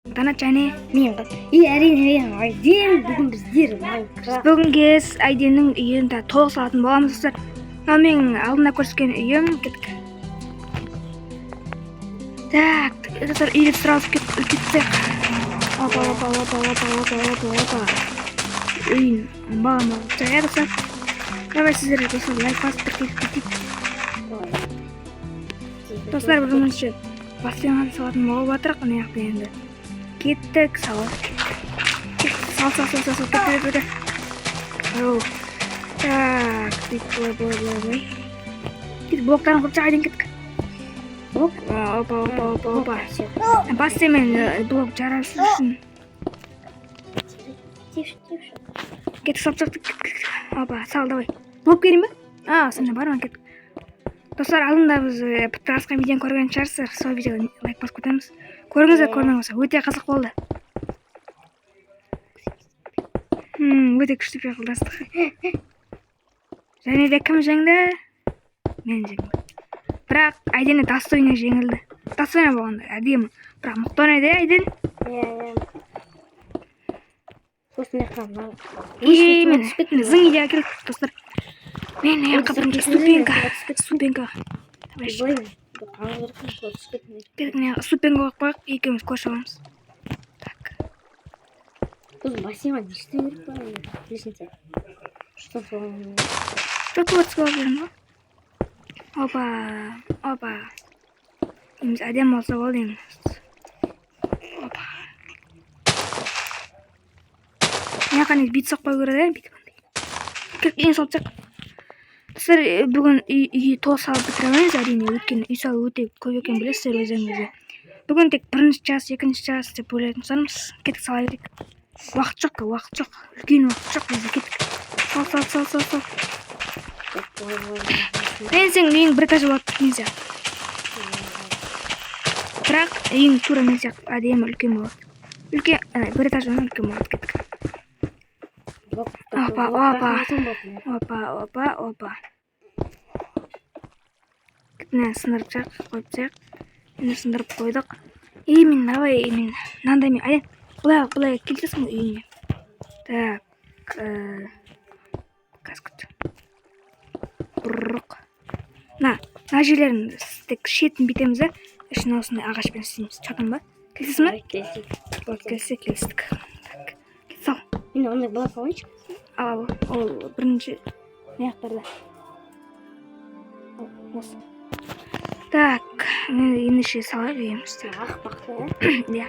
Танаа чааны Мен әрине айдем бүгін біздер Майнкрафт. бүгінгі айденің үйін да толық салатын боламыз достар. Мынау менің алдында көрсеткен үйім. Кеттік. Так, достар үйді сразу кеттік. Опа. Үйін бағана жая достар. Давай сіздер достар лайк басып тіркеліп кетейік. Достар бірінші бастиянға салатын болып жатырық. Мына жақта енді кеттік, сал. Сал. Кеттік. Так, былай. Кеттік, блоктарын құрып жағайден кеттік. Опа. Бастиянмен блок жарасыз үшін. Кеттік, салып жақтық. Опа, сал, давай. Блок берейін ба? Сонда бар ма кеттік. Достар, алдында біз піттірасқан видеоны көрген шығарсыздар. Сол видеоға лайк басып кетеміз. Көріңіздер, көрмеңіздер. Өте қызық болды. Өте күшті пиғылдастық. Және де кім жеңді? Мен жеңді. Бірақ Айдені Достойна жеңілді. Достойна болғанда әдемі. Бірақ мықты ойнайды Айден. Сосын еққан Мен зың идея келді, достар. Мен аяққа бірінші ступенька. Ступенька қойып, екеуміз көрші аламыз. Так. Бұл басима не істеу керек па? Білесіңте. Что соған? Жоқ вот скоро берем ба? Опа. Еміз әдем болса болды еміз. Опа. Мен қане бит соқпай көреді, бит қандай. Ең сол тұсақ. Сіздер бүгін үй толық салып бітіреміз, әрине өткен үй салу өте көп екен білесіздер өзіңізде. Бүгін тек бірінші час, екінші час деп ойлайтын шығармыз. Кеттік сала берейік. Уақыт жоқ. Үлкен уақыт жоқ бізде, кеттік. Сал. Мен сенің үйің бір этаж болады мен сияқты. Бірақ үйің тура мен сияқты әдемі үлкен болады. Бір этаж үлкен болады, кеттік. Опа. Мына сындырып жақ, қойып жақ. Мені сындырып қойдық. Мен мынандай Айден, былай келсесің үйіне. Так, каскет. Бұрық. Мына жерлерін тек шетін бітеміз де, ішін осындай ағашпен істейміз. Чатан ба? Келсесің ба? Келістік. Так, сал. Мен ондай блок алайыншы. Ал, ол бірінші аяқтарда. Осы. Так, ендеше сала береміз. Ақпақты, Иә.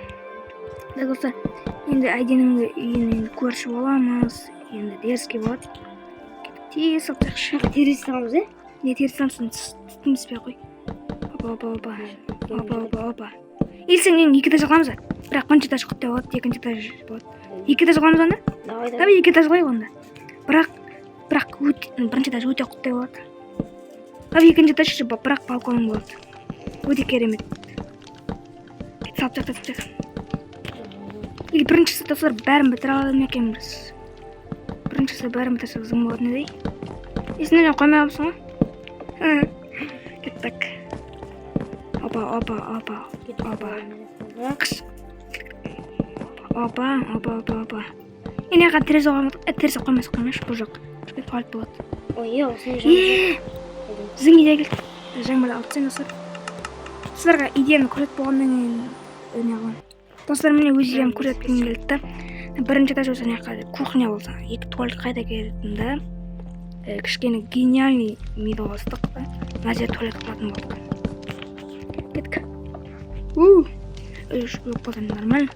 Так, достар, енді Айденіңді үйінен көрші боламыз. Енді деріске болады. Тез салтақшы. теріс саламыз, Не теріс саламсын, түтінбіспей қой. Опа. Елсен ең екі этаж қыламыз ба? Бірақ бірінші этаж құттай болады, екінші этаж болады. Екі этаж қыламыз онда? Давай екі этаж қылайық онда. Бірақ бірінші этаж өте құттай болады. Екінші этаж бірақ балконың болады. Өте керемет. Салып жақ. Или біріншісі достар бәрін бітіре аламын екенбіз. Біріншісі бәрін бітірсек зың болатын еді. Есіне жан қоймай алыпсың ғой? Кеттік. Опа. Қыш. Опа. Енді яға терезе қоймайшы, бұл жоқ. Шөкет қалып болады. Ой, осыны жаңа. Зың идея келді. Жаңбырды алып тсен достар. Сіздерға идеяны көрет болғаннан кейін достар, міне өз идеям көретін келді. Бірінші этаж осы кухня болса, екі туалет қайда келетін да. Кішкене гениальный миды қостық. Мына жер туалет қылатын болдық. Кеттік. Үш болса нормально.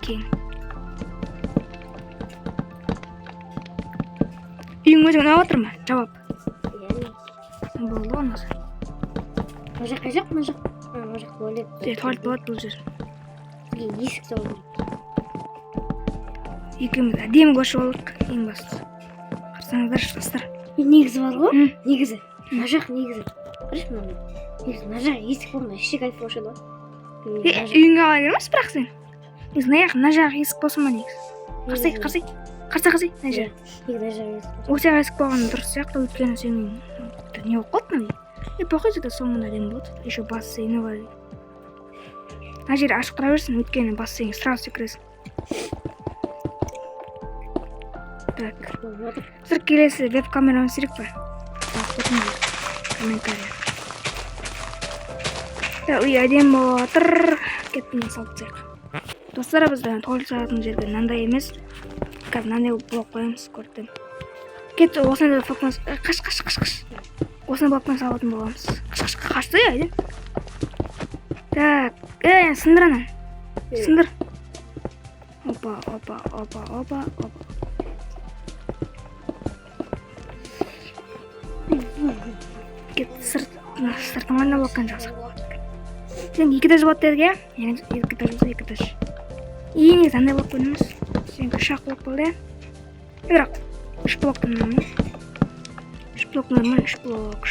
Кейін. Үйің өзің ұнап отыр ма? Жауап. Болды ғой осы. Мына жақ. Мына жақ туалет. Туалет болады бұл жер. Есік салу. Екеуміз әдемі көрші болдық, ең басты. Қарсаңыздар достар. Негізі бар ғой? Негізі. Мына жақ негізі. Бірінші мына. Негізі мына жақ есік болмай ішек айтып болшы да. Үйіңе ала кереміз бірақ сен. Негізі мына жақ есік болсын ма негізі? Қарсы. Мына жақ. Осы есік болған дұрыс сияқты, өйткені сенің не болып қалды ма? Походу соңында әдемі болады. Еще бассейні бар. Мына жер ашық тұра берсін, өйткені бассейн сразу секіресің. Так. Сыр келесі веб-камераны сирек па? Комментарий. Үй әдем болып жатыр. Кеттен салып тастайық. Достар, біздің туалет салатын жерге мынандай емес. Қазір мынандай блок қоямыз, көрдім. Кет, осындай блокпен қаш. Осындай блокпен салатын боламыз. Қашты я, әдем. Так, сындыр анан. Сындыр. Опа. Кет, сыртыңан блоктан жазық болады. Сен 2 этаж болады дедік, иә? 2 этаж болса 2 этаж. Негізі андай блок қойдыңыз. Сен 3-ақ блок болды, иә? Бірақ 3 блоктан нормально. 3 блок нормально, 3 блок.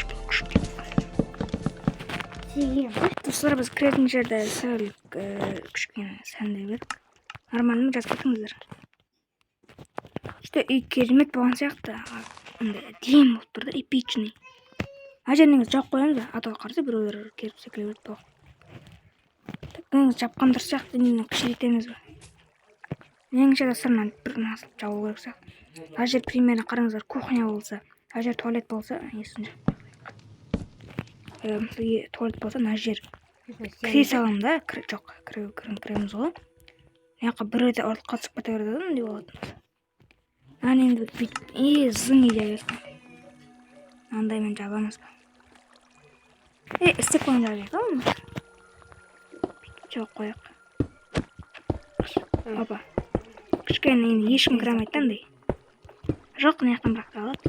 Достар, біз кіретін жерді сәл кішкене сәнделедік. Нормально жазып кетіңіздер. Işte үй керемет болған сияқты. Әдемі болып тұр да, эпичный. Ана жеріңіз жауып қоямыз ба? Атауға қарсы біреулер келіп секіре берді болып. Негізі жапқан дұрыс сияқты, мені кішірейтеміз ба? Меніңше дастарынан бір насып жабу керек сияқты. Ана жер примерно қараңыздар, кухня болса, ана жер туалет болса, есінде. Туалет болса, ана жер кіре салам да, жоқ, кіреміз ғой. Яққа бір өте ортық қатысып кете берді деп болатын. Ана енді бүйтіп, зың еле андай мен жабамыз ба? Істеп қойын жабайық, ау? Жоқ, қояқ. Опа. Кішкене енді ешкім кірамайды андай. Жоқ, неяқтан бірақ алады.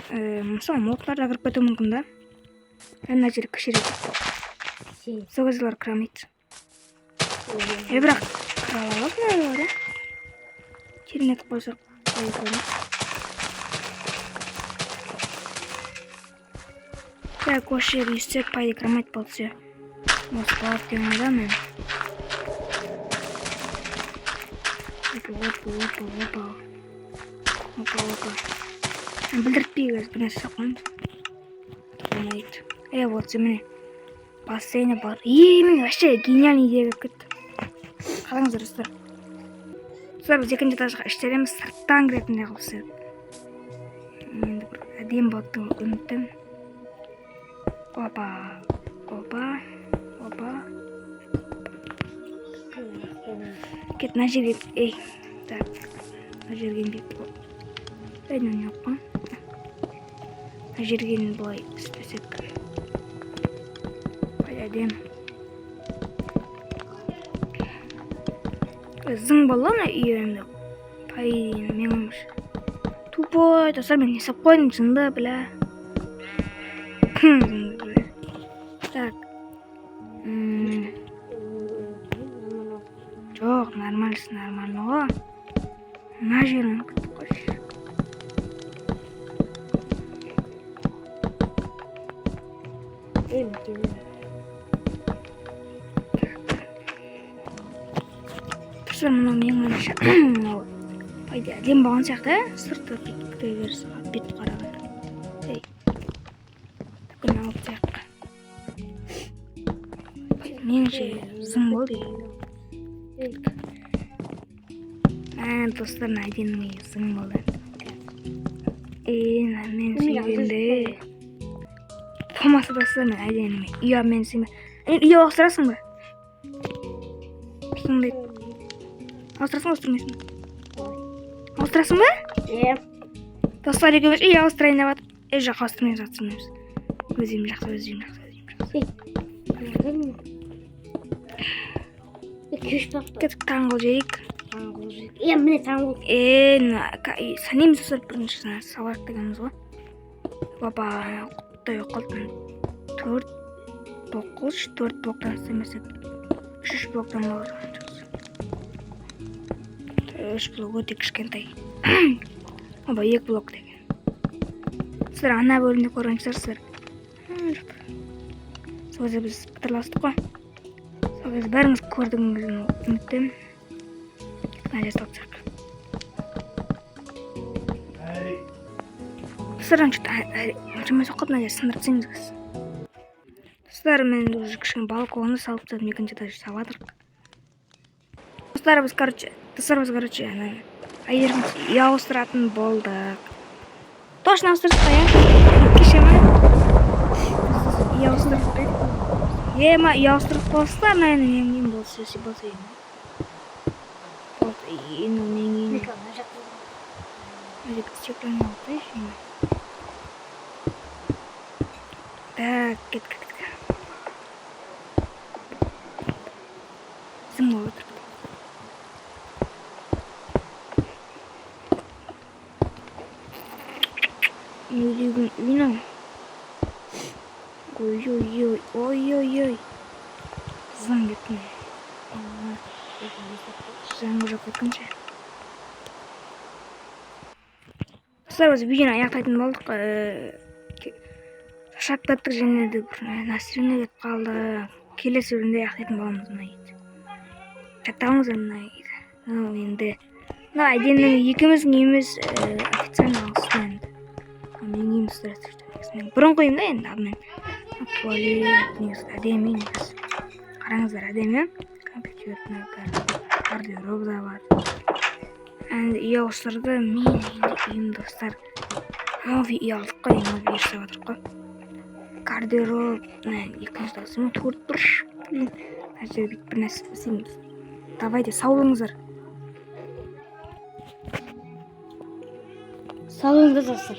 Мысалы, молықтар да кіріп кетуі мүмкін да. Ана жер кішірек. Сол кезелер кірамайды. Бірақ кіра аласың әлі, да? Керемет қойсақ қойып. Так, осы жер үйістек пайда кірамайды болса. Осы болады деген ойда мен. Опа. Білдіртпейгіз бір нәрсе қойымыз. Болмайды. Вот міне. Бассейні бар. Мен вообще гениальный идея кетті. Қараңыздар, достар. Достар, біз екінші этажға іштереміз сырттан кіретіндей қылып істедік. Енді бір әдем болады деп үміттемін. Опа. Кет, мына жерге, так, мына жерге бет болып. Әйнен жоқ қой. Мына жерге былай істесек. Әдем. Зың болды ана үй енді. Пайден, мен өмір. Тупой, достар, мен не сап қойдым, зыңды, бля. Так. Жоқ, нормально ғой. Мына жерін күтіп қойшы. Достар, мұны мен ғанша пайда әдем болған сияқты, сырты күте беріс бет қараған. Күн алып таяқ. Меніңше зың болды. Достар, әдемі зың болды. Мен сүйгенде. Болмаса достар, мен әдемі. Үйа мен сүйме. Үйа ауыстырасың ба? Сондай. Ауыстырасың, ауыстырмайсың ба? Ауыстырасың ба? Достар, екеуміз үйа ауыстырайын деп атып. Жоқ, ауыстырмаймыз. Өзім жақсы. Кетіп таңғыл жейік. Міне таңғыл. Санеміз достар, бірінші сабақ дегеніміз ғой. Баба, құттай оқылдың. 4 блоктан істемесек. 3 блоктан болады. 3 блок өте кішкентай. Оба, 2 блок деген. Сіздер ана бөлімде көрген шығарсыздар. Сол кезде біз бітірластық қой. Сол кезде бәріңіз көрдіңізден үміттемін. Мына жерді тапсақ. Сіздер аншықты жұмай соққып мына жерді сындырып тесеңіз. Достар, мен уже кішкене балконды салып тастадым, екінші этаж салып жатырмық. Достар, біз короче әйеліміз үй ауыстыратын болдық. Точно ауыстырдық па, иә? Кеше ма? Үй ауыстырдық. Ма үй ауыстырдық болса, наверное, мен болса енді. Болды, енді мен Мына жақта. стеклянный алып şimdi. Так, кетті. Зым болып отыр. Үйдің үйін. Ой. Зым кеттім. Жаңғы жоқ өткінші. Достар, біз видеоны аяқтайтын болдық. Шаршап кеттік және де бір настроение кетіп қалды. Келесі бөлімде аяқтайтын боламыз дейді. Жаттауыңыздар дейді. Енді әдемінің екеуміздің үйіміз официально ауысты енді. Менің үйім стратегия. Бұрын қойым да енді, ал мен туалет негізі әдемі негізі. Қараңыздар, әдемі. Компьютер, гардероб да бар. Енді үй ауыстырды. Мен енді үйім, достар. Үй алдық қой, үй жасап жатырмық қой. Гардероб, екінші дауысым төрт бұрыш. Әже бір нәрсе істейміз. Давайте, сау болыңыздар. Сау болыңыздар, достар.